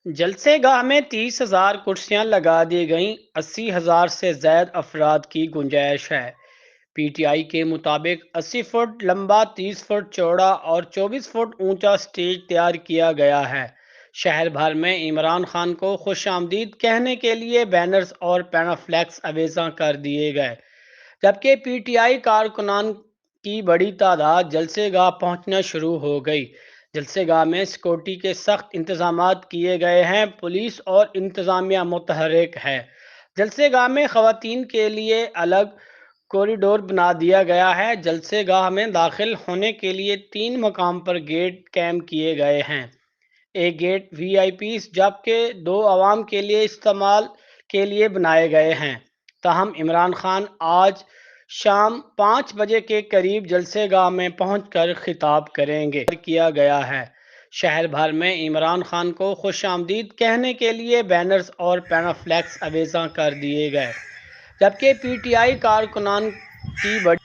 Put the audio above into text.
جلسے گاہ میں 30,000 کرسیاں لگا دی گئیں، 80,000 سے زائد افراد کی گنجائش ہے۔ پی ٹی آئی کے مطابق 80 فٹ لمبا، 30 فٹ چوڑا اور 24 فٹ اونچا سٹیج تیار کیا گیا ہے۔ شہر بھر میں عمران خان کو خوش آمدید کہنے کے لیے بینرز اور پینافلیکس اویزاں کر دیے گئے، جبکہ پی ٹی آئی کارکنان کی بڑی تعداد جلسے گاہ پہنچنا شروع ہو گئی۔ جلسے گاہ میں سیکورٹی کے سخت انتظامات کیے گئے ہیں، پولیس اور انتظامیہ متحرک ہے۔ جلسے گاہ میں خواتین کے لیے الگ کوریڈور بنا دیا گیا ہے۔ جلسے گاہ میں داخل ہونے کے لیے 3 مقام پر گیٹ قائم کیے گئے ہیں، ایک گیٹ وی آئی پیز جبکہ 2 عوام کے لیے استعمال کے لیے بنائے گئے ہیں۔ تاہم عمران خان آج شام 5 بجے کے قریب جلسے گاہ میں پہنچ کر خطاب کریں گے۔ کیا گیا ہے۔ شہر بھر میں عمران خان کو خوش آمدید کہنے کے لیے بینرز اور پینافلیکس اویزاں کر دیے گئے، جبکہ پی ٹی آئی کارکنان کی بڑی